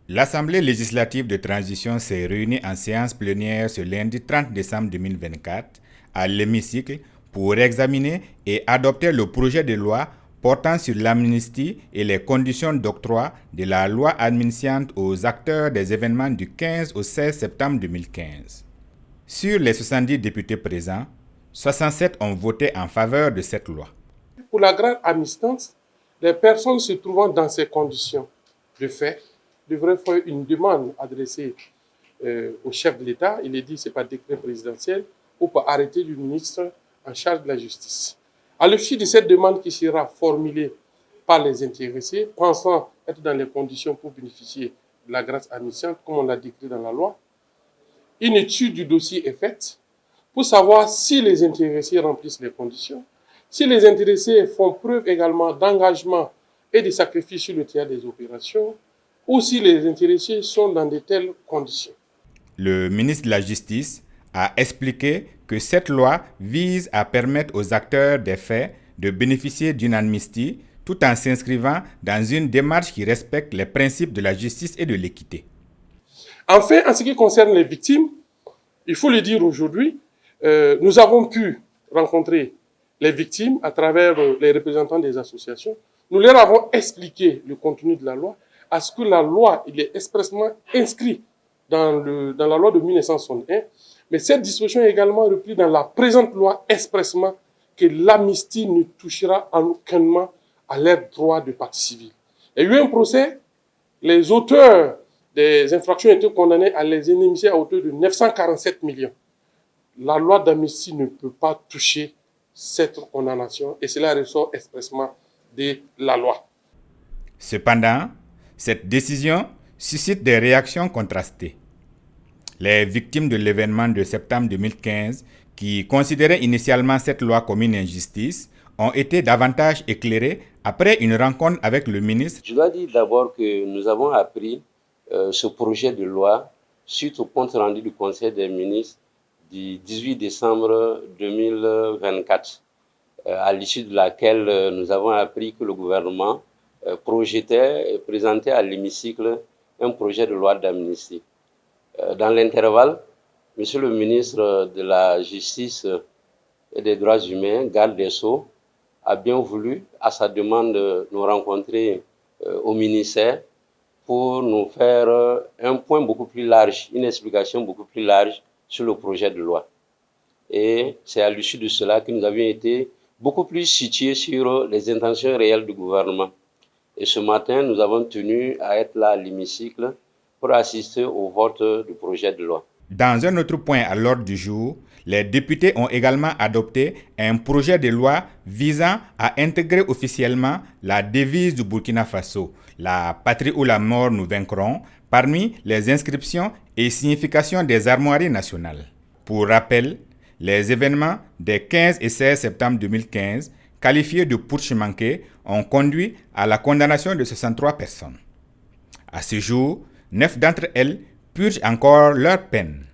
L'Assemblée législative de transition s'est réunie en séance plénière ce lundi 30 décembre 2024 à l'hémicycle pour examiner et adopter le projet de loi portant sur l'amnistie et les conditions d'octroi de la loi administrante aux acteurs des événements du 15 au 16 septembre 2015. Sur les 70 députés présents, 67 ont voté en faveur de cette loi. Pour la grâce amnistiante, les personnes se trouvant dans ces conditions de fait devraient faire une demande adressée au chef de l'État, il est dit que ce n'est pas décret présidentiel, ou par arrêté du ministre en charge de la justice. À l'issue de cette demande qui sera formulée par les intéressés, pensant être dans les conditions pour bénéficier de la grâce amnistiante, comme on l'a décrit dans la loi, une étude du dossier est faite pour savoir si les intéressés remplissent les conditions, si les intéressés font preuve également d'engagement et de sacrifice sur le théâtre des opérations, ou si les intéressés sont dans de telles conditions. Le ministre de la Justice a expliqué que cette loi vise à permettre aux acteurs des faits de bénéficier d'une amnistie tout en s'inscrivant dans une démarche qui respecte les principes de la justice et de l'équité. Enfin, en ce qui concerne les victimes, il faut le dire aujourd'hui, nous avons pu rencontrer les victimes à travers les représentants des associations. Nous leur avons expliqué le contenu de la loi, à ce que la loi, il est expressément inscrit dans la loi de 1961, mais cette disposition est également reprise dans la présente loi expressément que l'amnistie ne touchera en aucun moment à leur droit de partie civile. Il y a eu un procès, les auteurs des infractions ont été condamnés à les indemniser à hauteur de 947 millions. La loi d'amnistie ne peut pas toucher cette condamnation et cela ressort expressément de la loi. Cependant, cette décision suscite des réactions contrastées. Les victimes de l'événement de septembre 2015, qui considéraient initialement cette loi comme une injustice, ont été davantage éclairées après une rencontre avec le ministre. Je dois dire d'abord que nous avons appris ce projet de loi suite au compte rendu du Conseil des ministres du 18 décembre 2024, à l'issue de laquelle nous avons appris que le gouvernement projetait et présentait à l'hémicycle un projet de loi d'amnistie. Dans l'intervalle, Monsieur le ministre de la Justice et des Droits humains, garde des Sceaux, a bien voulu, à sa demande, nous rencontrer au ministère pour nous faire un point beaucoup plus large, une explication beaucoup plus large sur le projet de loi. Et c'est à l'issue de cela que nous avions été beaucoup plus situés sur les intentions réelles du gouvernement. Et ce matin, nous avons tenu à être là à l'hémicycle pour assister au vote du projet de loi. Dans un autre point à l'ordre du jour, les députés ont également adopté un projet de loi visant à intégrer officiellement la devise du Burkina Faso, la patrie ou la mort nous vaincrons, parmi les inscriptions et significations des armoiries nationales. Pour rappel, les événements des 15 et 16 septembre 2015, qualifiés de putsch manqué, ont conduit à la condamnation de 63 personnes. À ce jour, 9 d'entre elles purgent encore leur peine.